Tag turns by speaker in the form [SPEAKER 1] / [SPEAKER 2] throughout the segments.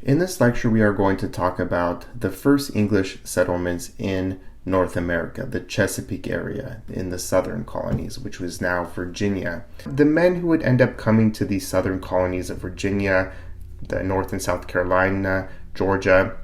[SPEAKER 1] In this lecture, we are going to talk about the first English settlements in North America, the Chesapeake area in the southern colonies, which was now Virginia. The men who would end up coming to these southern colonies of Virginia, the North and South Carolina, Georgia,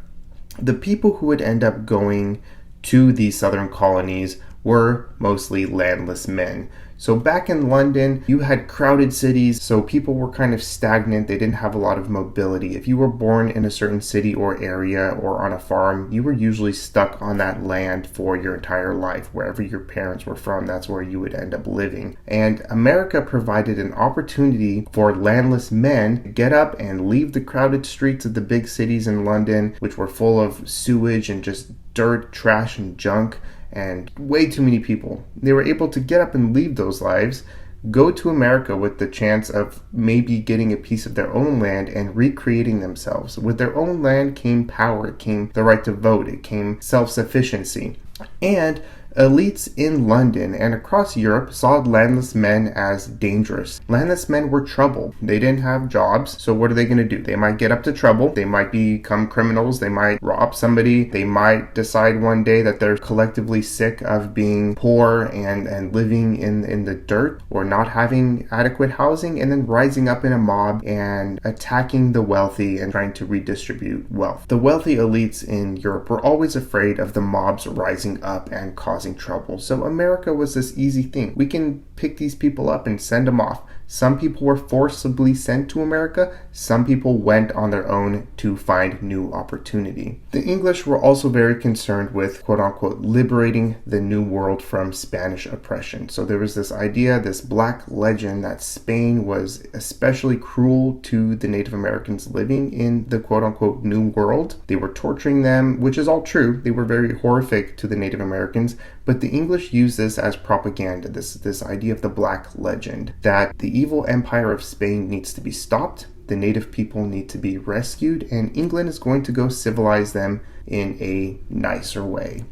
[SPEAKER 1] the people who would end up going to these southern colonies were mostly landless men. So back in London, you had crowded cities, so people were kind of stagnant. They didn't have a lot of mobility. If you were born in a certain city or area or on a farm, you were usually stuck on that land for your entire life. Wherever your parents were from, that's where you would end up living. And America provided an opportunity for landless men to get up and leave the crowded streets of the big cities in London, which were full of sewage and just dirt, trash, and junk, and way too many people. They were able to get up and leave those lives, go to America with the chance of maybe getting a piece of their own land and recreating themselves. With their own land came power, it came the right to vote, it came self-sufficiency. And elites in London and across Europe saw landless men as dangerous. Landless men were trouble. They didn't have jobs, so what are they going to do? They might get up to trouble. They might become criminals. They might rob somebody. They might decide one day that they're collectively sick of being poor and living in the dirt or not having adequate housing, and then rising up in a mob and attacking the wealthy and trying to redistribute wealth. The wealthy elites in Europe were always afraid of the mobs rising up and causing trouble. So America was this easy thing. We can pick these people up and send them off. Some people were forcibly sent to America. Some people went on their own to find new opportunity. The English were also very concerned with, quote unquote, liberating the New World from Spanish oppression. So there was this idea, this black legend, that Spain was especially cruel to the Native Americans living in the quote unquote New World. They were torturing them, which is all true. They were very horrific to the Native Americans, but the English used this as propaganda, this idea of the black legend, that the evil empire of Spain needs to be stopped, the native people need to be rescued, and England is going to go civilize them in a nicer way.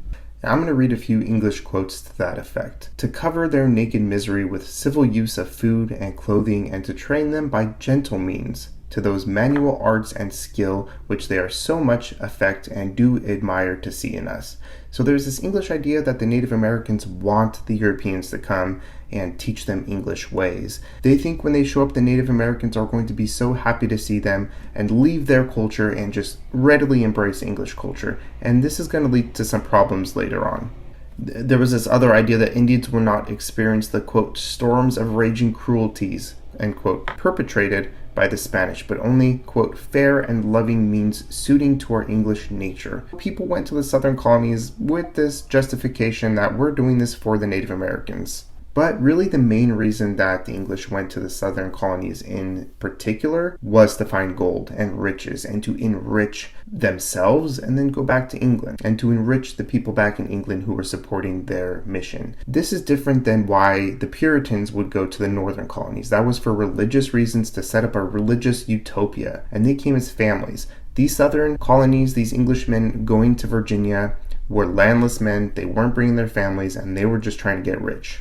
[SPEAKER 1] Now, I'm going to read a few English quotes to that effect. To cover their naked misery with civil use of food and clothing, and to train them by gentle means to those manual arts and skill which they are so much affect and do admire to see in us. So there's this English idea that the Native Americans want the Europeans to come and teach them English ways. They think when they show up, the Native Americans are going to be so happy to see them and leave their culture and just readily embrace English culture. And this is going to lead to some problems later on. There was this other idea that Indians would not experience the, quote, storms of raging cruelties, end quote, perpetrated by the Spanish, but only, quote, fair and loving means suiting to our English nature. People went to the southern colonies with this justification that we're doing this for the Native Americans. But really the main reason that the English went to the southern colonies in particular was to find gold and riches and to enrich themselves and then go back to England and to enrich the people back in England who were supporting their mission. This is different than why the Puritans would go to the northern colonies. That was for religious reasons, to set up a religious utopia, and they came as families. These southern colonies, these Englishmen going to Virginia, were landless men. They weren't bringing their families, and they were just trying to get rich.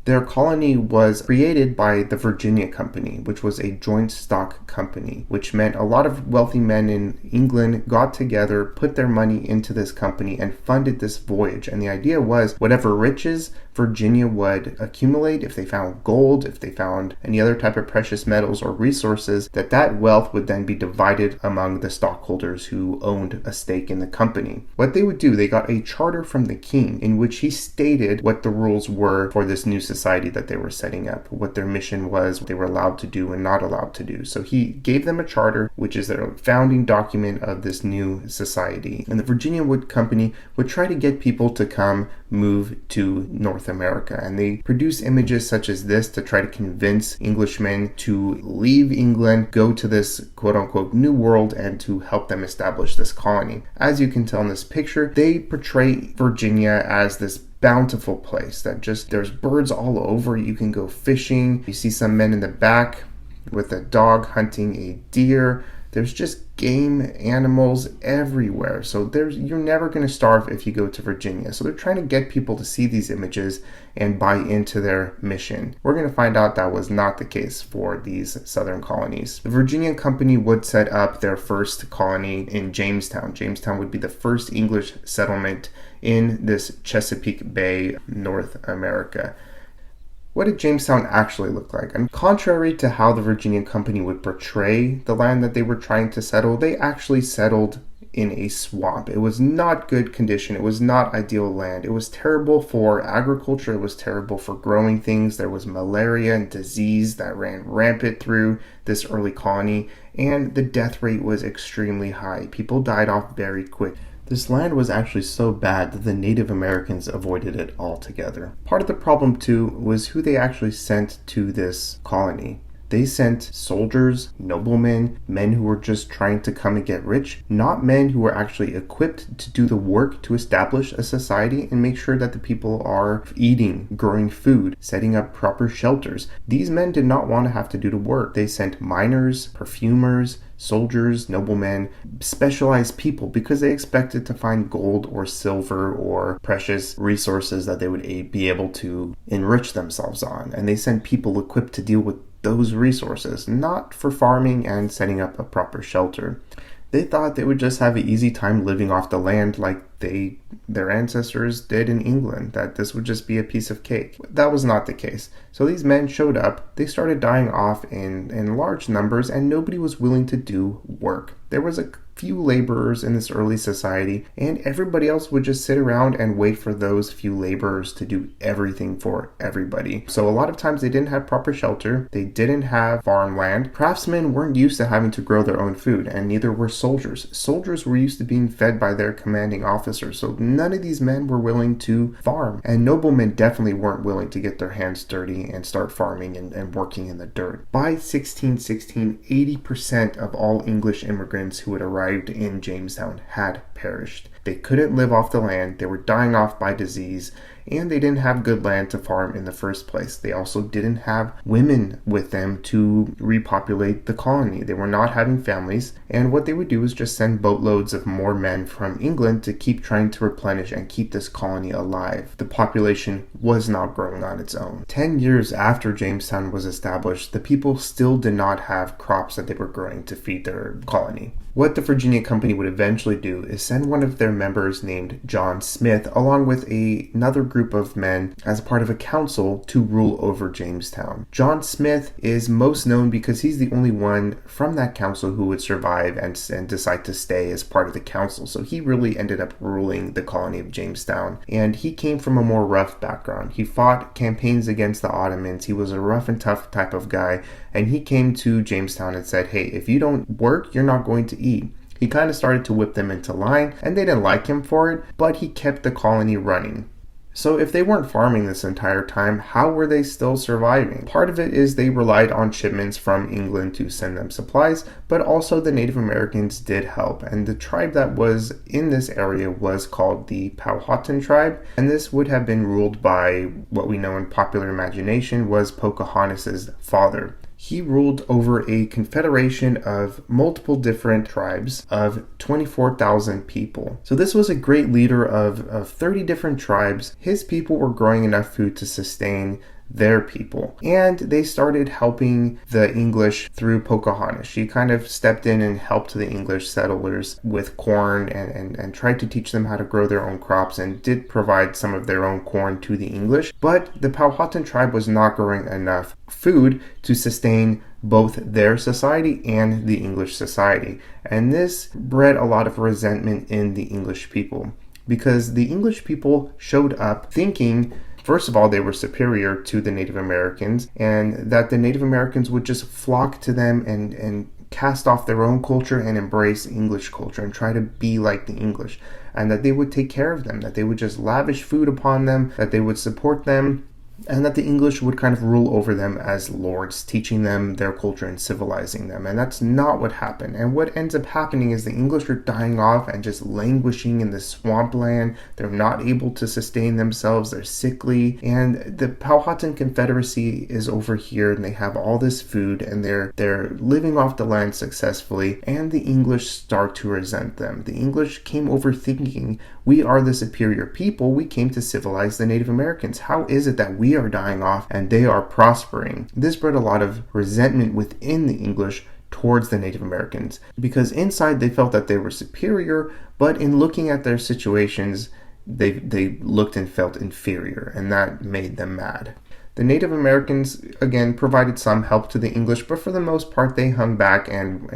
[SPEAKER 1] Their colony was created by the Virginia Company, which was a joint stock company, which meant a lot of wealthy men in England got together, put their money into this company, and funded this voyage. And the idea was whatever riches Virginia would accumulate, if they found gold, if they found any other type of precious metals or resources, that wealth would then be divided among the stockholders who owned a stake in the company. What they would do, they got a charter from the king in which he stated what the rules were for this new society that they were setting up, what their mission was, what they were allowed to do and not allowed to do. So he gave them a charter, which is their founding document of this new society. And the Virginia Wood Company would try to get people to come move to North America. And they produce images such as this to try to convince Englishmen to leave England, go to this quote-unquote New World, and to help them establish this colony. As you can tell in this picture, they portray Virginia as this bountiful place that just, there's birds all over. You can go fishing. You see some men in the back with a dog hunting a deer. There's just game animals everywhere. So you're never going to starve if you go to Virginia. So they're trying to get people to see these images and buy into their mission. We're going to find out that was not the case for these southern colonies. The Virginia Company would set up their first colony in Jamestown. Jamestown would be the first English settlement in this Chesapeake Bay, North America. What did Jamestown actually look like? And contrary to how the Virginia Company would portray the land that they were trying to settle, they actually settled in a swamp. It was not good condition. It was not ideal land. It was terrible for agriculture. It was terrible for growing things. There was malaria and disease that ran rampant through this early colony, and the death rate was extremely high. People died off very quick. This land was actually so bad that the Native Americans avoided it altogether. Part of the problem, too, was who they actually sent to this colony. They sent soldiers, noblemen, men who were just trying to come and get rich, not men who were actually equipped to do the work to establish a society and make sure that the people are eating, growing food, setting up proper shelters. These men did not want to have to do the work. They sent miners, perfumers, soldiers, noblemen, specialized people, because they expected to find gold or silver or precious resources that they would be able to enrich themselves on. And they sent people equipped to deal with those resources, not for farming and setting up a proper shelter. They thought they would just have an easy time living off the land like their ancestors did in England, that this would just be a piece of cake. That was not the case. So these men showed up, they started dying off in large numbers, and nobody was willing to do work. There was a few laborers in this early society, and everybody else would just sit around and wait for those few laborers to do everything for everybody. So a lot of times they didn't have proper shelter, they didn't have farmland. Craftsmen weren't used to having to grow their own food, and neither were soldiers. Soldiers were used to being fed by their commanding officers, so none of these men were willing to farm. And noblemen definitely weren't willing to get their hands dirty and start farming and working in the dirt. By 1616, 80% of all English immigrants who had arrived in Jamestown had perished. They couldn't live off the land, they were dying off by disease, and they didn't have good land to farm in the first place. They also didn't have women with them to repopulate the colony. They were not having families, and what they would do was just send boatloads of more men from England to keep trying to replenish and keep this colony alive. The population was not growing on its own. 10 years after Jamestown was established, the people still did not have crops that they were growing to feed their colony. What the Virginia Company would eventually do is send one of their members named John Smith along with another group of men as part of a council to rule over Jamestown. John Smith is most known because he's the only one from that council who would survive and decide to stay as part of the council. So he really ended up ruling the colony of Jamestown. And he came from a more rough background. He fought campaigns against the Ottomans. He was a rough and tough type of guy. And he came to Jamestown and said, hey, if you don't work, you're not going to eat. He kind of started to whip them into line, and they didn't like him for it, but he kept the colony running. So if they weren't farming this entire time, how were they still surviving? Part of it is they relied on shipments from England to send them supplies, but also the Native Americans did help. And the tribe that was in this area was called the Powhatan tribe. And this would have been ruled by what we know in popular imagination was Pocahontas' father. He ruled over a confederation of multiple different tribes of 24,000 people. So this was a great leader of 30 different tribes. His people were growing enough food to sustain their people. And they started helping the English through Pocahontas. She kind of stepped in and helped the English settlers with corn and tried to teach them how to grow their own crops and did provide some of their own corn to the English. But the Powhatan tribe was not growing enough food to sustain both their society and the English society. And this bred a lot of resentment in the English people because the English people showed up thinking, first of all, they were superior to the Native Americans, and that the Native Americans would just flock to them and cast off their own culture and embrace English culture and try to be like the English, and that they would take care of them, that they would just lavish food upon them, that they would support them, and that the English would kind of rule over them as lords, teaching them their culture and civilizing them. And that's not what happened. And what ends up happening is the English are dying off and just languishing in the swampland. They're not able to sustain themselves. They're sickly. And the Powhatan Confederacy is over here, and they have all this food, and they're living off the land successfully. And the English start to resent them. The English came over thinking, we are the superior people. We came to civilize the Native Americans. How is it that we are dying off and they are prospering? This bred a lot of resentment within the English towards the Native Americans, because inside they felt that they were superior, but in looking at their situations, they looked and felt inferior, and that made them mad. The Native Americans, again, provided some help to the English, but for the most part, they hung back and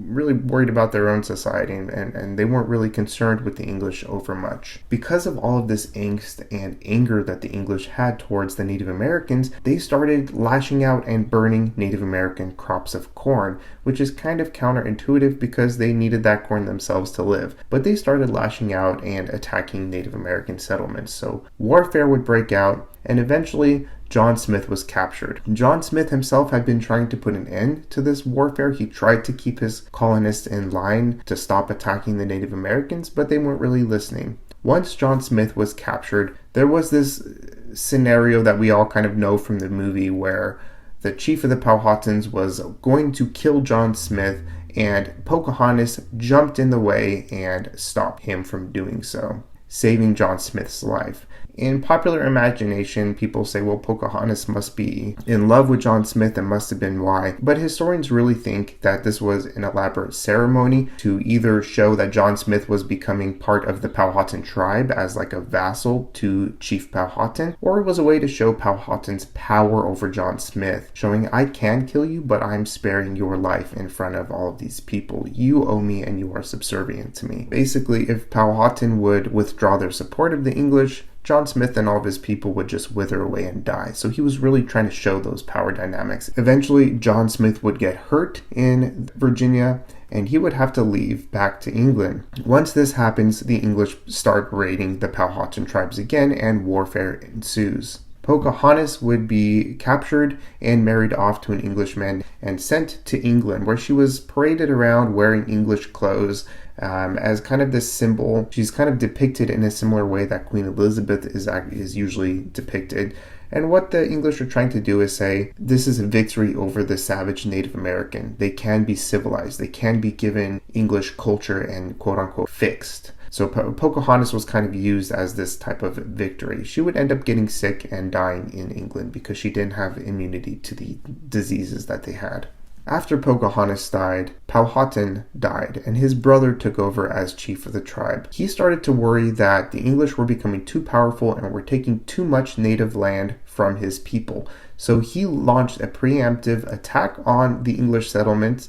[SPEAKER 1] really worried about their own society, and they weren't really concerned with the English over much. Because of all of this angst and anger that the English had towards the Native Americans, they started lashing out and burning Native American crops of corn, which is kind of counterintuitive because they needed that corn themselves to live. But they started lashing out and attacking Native American settlements. So warfare would break out, and eventually John Smith was captured. John Smith himself had been trying to put an end to this warfare. He tried to keep his colonists in line to stop attacking the Native Americans, but they weren't really listening. Once John Smith was captured, there was this scenario that we all kind of know from the movie where the chief of the Powhatans was going to kill John Smith, and Pocahontas jumped in the way and stopped him from doing so, saving John Smith's life. In popular imagination, people say, well, Pocahontas must be in love with John Smith, and must have been why. But historians really think that this was an elaborate ceremony to either show that John Smith was becoming part of the Powhatan tribe as like a vassal to Chief Powhatan, or it was a way to show Powhatan's power over John Smith, showing I can kill you, but I'm sparing your life in front of all of these people. You owe me and you are subservient to me. Basically, if Powhatan would withdraw their support of the English, John Smith and all of his people would just wither away and die. So he was really trying to show those power dynamics. Eventually, John Smith would get hurt in Virginia, and he would have to leave back to England. Once this happens, the English start raiding the Powhatan tribes again, and warfare ensues. Pocahontas would be captured and married off to an Englishman and sent to England, where she was paraded around wearing English clothes as kind of this symbol. She's kind of depicted in a similar way that Queen Elizabeth is usually depicted. And what the English are trying to do is say, this is a victory over the savage Native American. They can be civilized. They can be given English culture and quote-unquote fixed. So Pocahontas was kind of used as this type of victory. She would end up getting sick and dying in England because she didn't have immunity to the diseases that they had. After Pocahontas died, Powhatan died, and his brother took over as chief of the tribe. He started to worry that the English were becoming too powerful and were taking too much native land from his people. So he launched a preemptive attack on the English settlements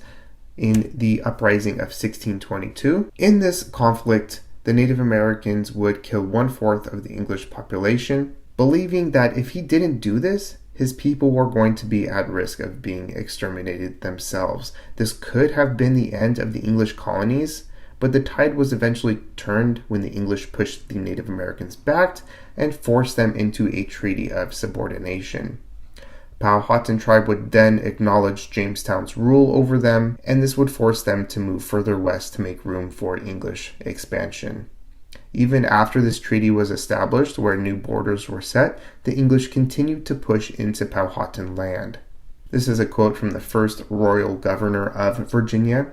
[SPEAKER 1] in the Uprising of 1622. In this conflict, the Native Americans would kill 1/4 of the English population, believing that if he didn't do this, his people were going to be at risk of being exterminated themselves. This could have been the end of the English colonies, but the tide was eventually turned when the English pushed the Native Americans back and forced them into a treaty of subordination. Powhatan tribe would then acknowledge Jamestown's rule over them, and this would force them to move further west to make room for English expansion. Even after this treaty was established, where new borders were set, the English continued to push into Powhatan land. This is a quote from the first royal governor of Virginia.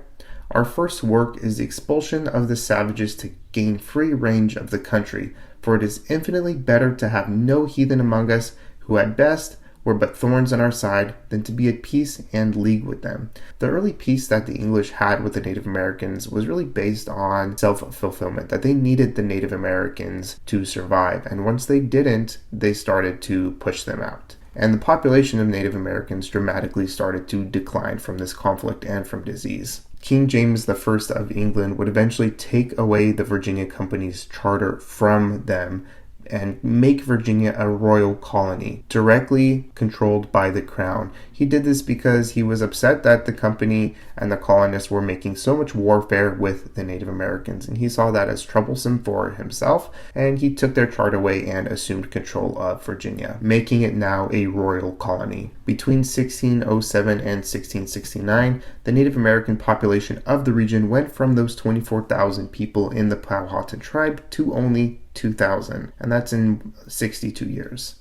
[SPEAKER 1] "Our first work is the expulsion of the savages to gain free range of the country, for it is infinitely better to have no heathen among us, who at best were but thorns on our side, than to be at peace and league with them." The early peace that the English had with the Native Americans was really based on self-fulfillment, that they needed the Native Americans to survive, and once they didn't, they started to push them out. And the population of Native Americans dramatically started to decline from this conflict and from disease. King James I of England would eventually take away the Virginia Company's charter from them, and make Virginia a royal colony, directly controlled by the crown. He did this because he was upset that the company and the colonists were making so much warfare with the Native Americans, and he saw that as troublesome for himself, and he took their charter away and assumed control of Virginia, making it now a royal colony. Between 1607 and 1669, the Native American population of the region went from those 24,000 people in the Powhatan tribe to only 2,000, and that's in 62 years.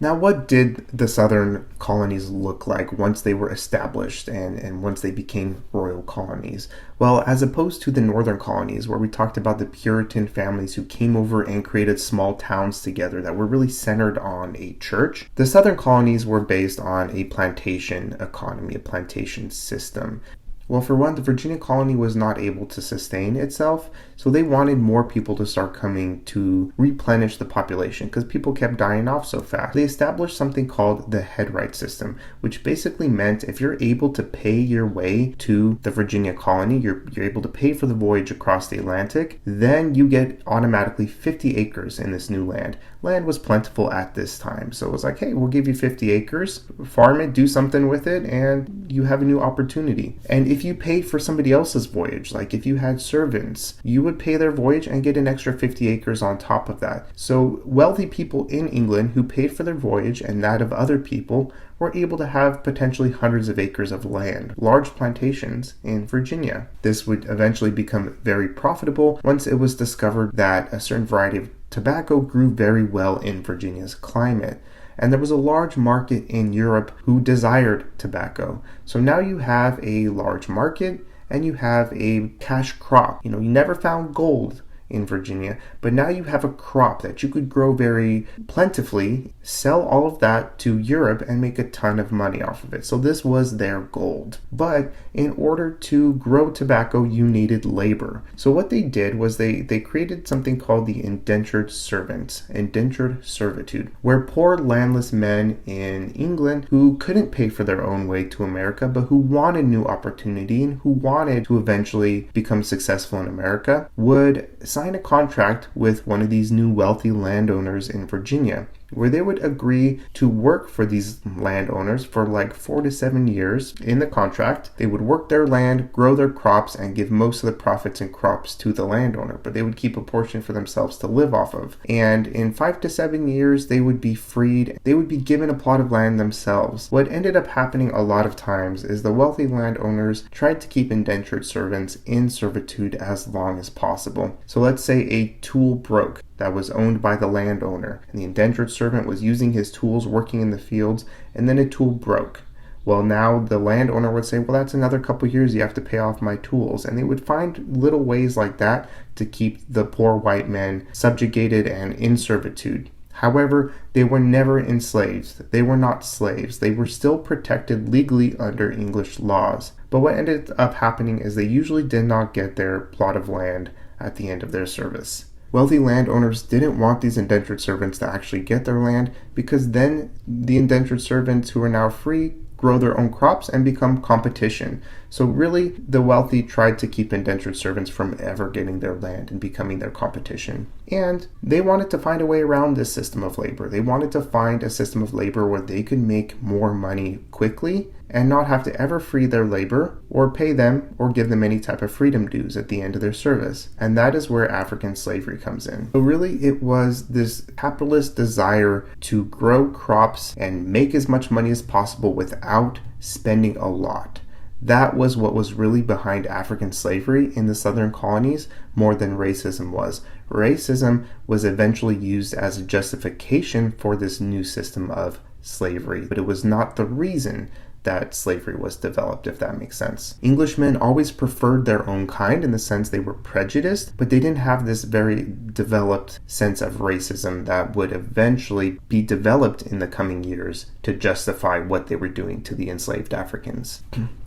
[SPEAKER 1] Now, what did the southern colonies look like once they were established and once they became royal colonies? Well, as opposed to the northern colonies, where we talked about the Puritan families who came over and created small towns together that were really centered on a church, the southern colonies were based on a plantation economy, a plantation system. Well, for one, the Virginia colony was not able to sustain itself, so they wanted more people to start coming to replenish the population because people kept dying off so fast. They established something called the headright system, which basically meant if you're able to pay your way to the Virginia colony, you're able to pay for the voyage across the Atlantic, then you get automatically 50 acres in this new land. Land was plentiful at this time, so it was like, hey, we'll give you 50 acres, farm it, do something with it, and you have a new opportunity. And if you paid for somebody else's voyage, like if you had servants, you would pay their voyage and get an extra 50 acres on top of that. So wealthy people in England who paid for their voyage and that of other people were able to have potentially hundreds of acres of land, large plantations in Virginia. This would eventually become very profitable once it was discovered that a certain variety of tobacco grew very well in Virginia's climate. And there was a large market in Europe who desired tobacco. So now you have a large market and you have a cash crop. You never found gold in Virginia, but now you have a crop that you could grow very plentifully, sell all of that to Europe and make a ton of money off of it. So this was their gold. But in order to grow tobacco, you needed labor. So what they did was they created something called the Indentured Servitude, where poor landless men in England who couldn't pay for their own way to America, but who wanted new opportunity and who wanted to eventually become successful in America, would sign a contract with one of these new wealthy landowners in Virginia, where they would agree to work for these landowners for like 4 to 7 years. In the contract, they would work their land, grow their crops, and give most of the profits and crops to the landowner, but they would keep a portion for themselves to live off of. And in 5 to 7 years, they would be freed. They would be given a plot of land themselves. What ended up happening a lot of times is the wealthy landowners tried to keep indentured servants in servitude as long as possible. So let's say a tool broke that was owned by the landowner, and the indentured servant was using his tools working in the fields, and then a tool broke. Well, now the landowner would say, well, that's another couple years you have to pay off my tools. And they would find little ways like that to keep the poor white men subjugated and in servitude. However, they were never enslaved. They were not slaves. They were still protected legally under English laws. But what ended up happening is they usually did not get their plot of land at the end of their service. Wealthy landowners didn't want these indentured servants to actually get their land, because then the indentured servants who are now free grow their own crops and become competition. So really, the wealthy tried to keep indentured servants from ever getting their land and becoming their competition. And they wanted to find a way around this system of labor. They wanted to find a system of labor where they could make more money quickly and not have to ever free their labor or pay them or give them any type of freedom dues at the end of their service. And that is where African slavery comes in. So really, it was this capitalist desire to grow crops and make as much money as possible without spending a lot. That was what was really behind African slavery in the southern colonies more than racism was. Racism was eventually used as a justification for this new system of slavery, but it was not the reason that slavery was developed, if that makes sense. Englishmen always preferred their own kind in the sense they were prejudiced, but they didn't have this very developed sense of racism that would eventually be developed in the coming years to justify what they were doing to the enslaved Africans.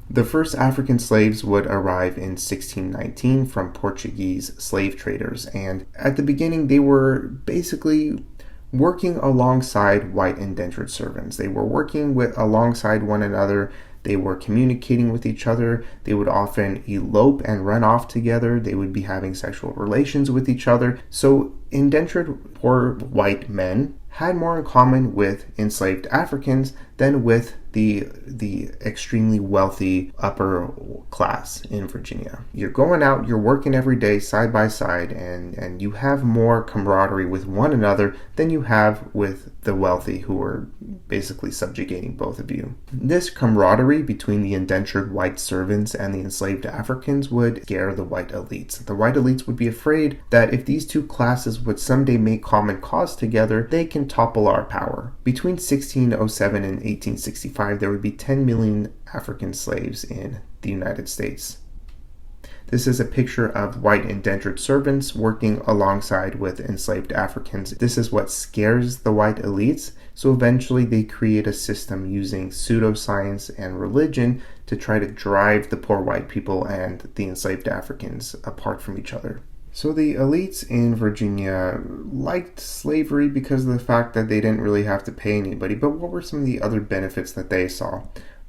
[SPEAKER 1] The first African slaves would arrive in 1619 from Portuguese slave traders, and at the beginning they were basically working alongside white indentured servants. They were working alongside one another They were communicating with each other. They would often elope and run off together. They would be having sexual relations with each other. So indentured poor white men had more in common with enslaved Africans than with the extremely wealthy upper class in Virginia. You're going out, you're working every day side by side, and you have more camaraderie with one another than you have with the wealthy who are basically subjugating both of you. This camaraderie between the indentured white servants and the enslaved Africans would scare the white elites. The white elites would be afraid that if these two classes would someday make common cause together, they can topple our power. Between 1607 and 1865, there would be 10 million African slaves in the United States. This is a picture of white indentured servants working alongside with enslaved Africans. This is what scares the white elites, so eventually they create a system using pseudoscience and religion to try to drive the poor white people and the enslaved Africans apart from each other. So the elites in Virginia liked slavery because of the fact that they didn't really have to pay anybody, but what were some of the other benefits that they saw?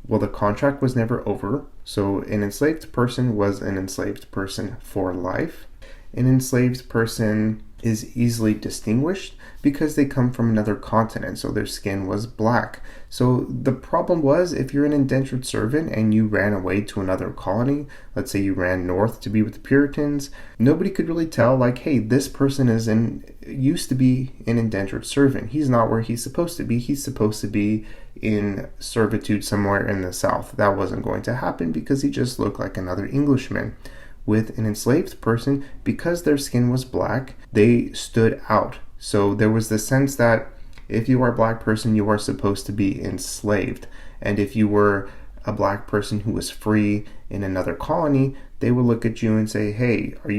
[SPEAKER 1] Well, the contract was never over, so an enslaved person was an enslaved person for life. An enslaved person is easily distinguished because they come from another continent, so their skin was black. So the problem was, if you're an indentured servant and you ran away to another colony, let's say you ran north to be with the Puritans, nobody could really tell, like, hey, this person used to be an indentured servant. He's not where he's supposed to be. He's supposed to be in servitude somewhere in the South. That wasn't going to happen because he just looked like another Englishman. With an enslaved person, because their skin was black, they stood out. So there was the sense that if you are a black person, you are supposed to be enslaved. And if you were a black person who was free in another colony, they would look at you and say, hey, are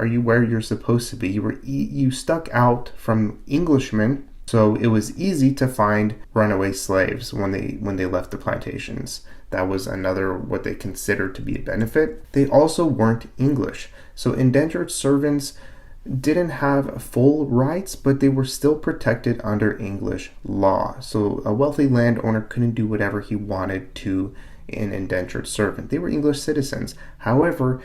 [SPEAKER 1] you where you're supposed to be? You stuck out from Englishmen. So it was easy to find runaway slaves when they left the plantations. That was another what they considered to be a benefit. They also weren't English. So indentured servants didn't have full rights, but they were still protected under English law. So a wealthy landowner couldn't do whatever he wanted to an indentured servant. They were English citizens. However,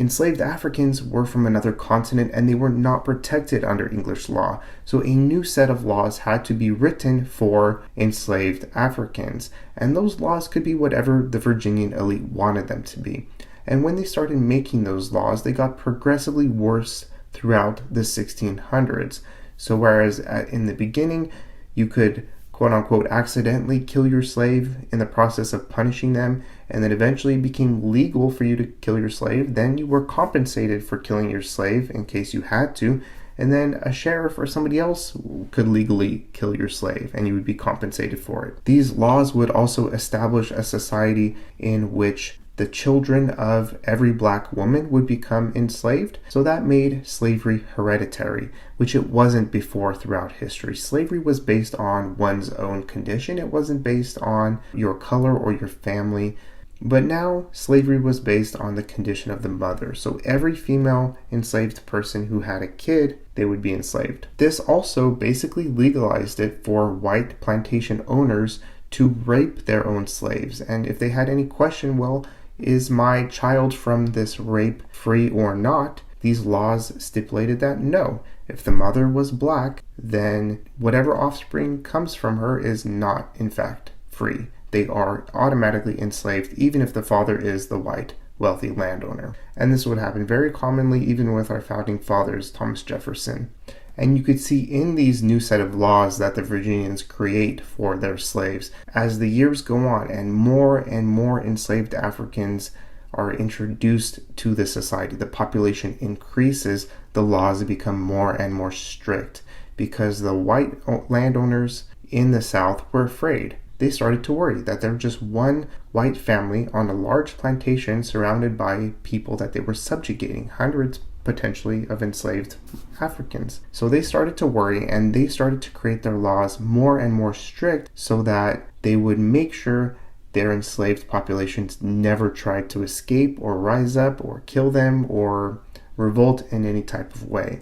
[SPEAKER 1] enslaved Africans were from another continent and they were not protected under English law. So a new set of laws had to be written for enslaved Africans. And those laws could be whatever the Virginian elite wanted them to be. And when they started making those laws, they got progressively worse throughout the 1600s. So whereas in the beginning, you could quote unquote accidentally kill your slave in the process of punishing them, and then eventually it became legal for you to kill your slave, then you were compensated for killing your slave in case you had to, and then a sheriff or somebody else could legally kill your slave and you would be compensated for it. These laws would also establish a society in which the children of every black woman would become enslaved. So that made slavery hereditary, which it wasn't before throughout history. Slavery was based on one's own condition. It wasn't based on your color or your family. But now slavery was based on the condition of the mother. So every female enslaved person who had a kid, they would be enslaved. This also basically legalized it for white plantation owners to rape their own slaves. And if they had any question, well, is my child from this rape free or not? These laws stipulated that no. If the mother was black, then whatever offspring comes from her is not, in fact, free. They are automatically enslaved, even if the father is the white, wealthy landowner. And this would happen very commonly even with our founding fathers, Thomas Jefferson. And you could see in these new set of laws that the Virginians create for their slaves, as the years go on and more enslaved Africans are introduced to the society, the population increases, the laws become more and more strict because the white landowners in the South were afraid. They started to worry that there was just one white family on a large plantation surrounded by people that they were subjugating, hundreds potentially of enslaved Africans. So they started to worry and they started to create their laws more and more strict so that they would make sure their enslaved populations never tried to escape or rise up or kill them or revolt in any type of way.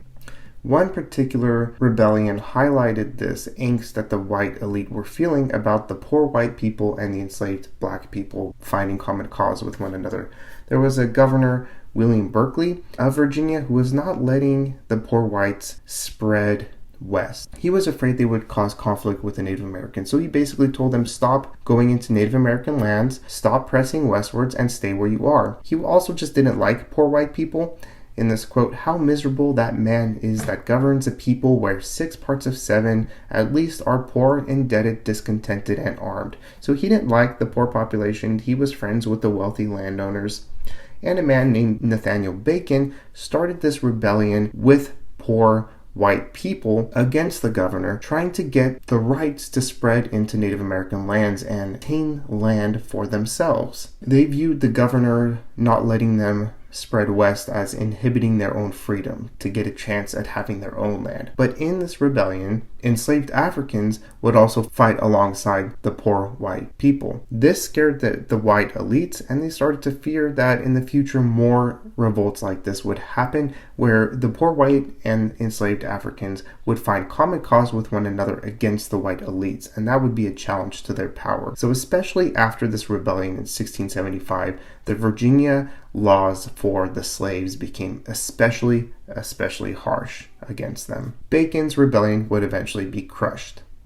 [SPEAKER 1] One particular rebellion highlighted this angst that the white elite were feeling about the poor white people and the enslaved black people finding common cause with one another. There was a governor, William Berkeley of Virginia, who was not letting the poor whites spread west. He was afraid they would cause conflict with the Native Americans, so he basically told them, stop going into Native American lands, stop pressing westwards, and stay where you are. He also just didn't like poor white people. In this quote, how miserable that man is that governs a people where 6 parts of 7 at least are poor, indebted, discontented, and armed. So he didn't like the poor population. He was friends with the wealthy landowners. And a man named Nathaniel Bacon started this rebellion with poor white people against the governor, trying to get the rights to spread into Native American lands and obtain land for themselves. They viewed the governor not letting them spread west as inhibiting their own freedom to get a chance at having their own land. But in this rebellion, enslaved Africans would also fight alongside the poor white people. This scared the white elites, and they started to fear that in the future more revolts like this would happen, where the poor white and enslaved Africans would find common cause with one another against the white elites, and that would be a challenge to their power. So especially after this rebellion in 1675, the Virginia laws for the slaves became especially harsh against them. Bacon's rebellion would eventually be crushed.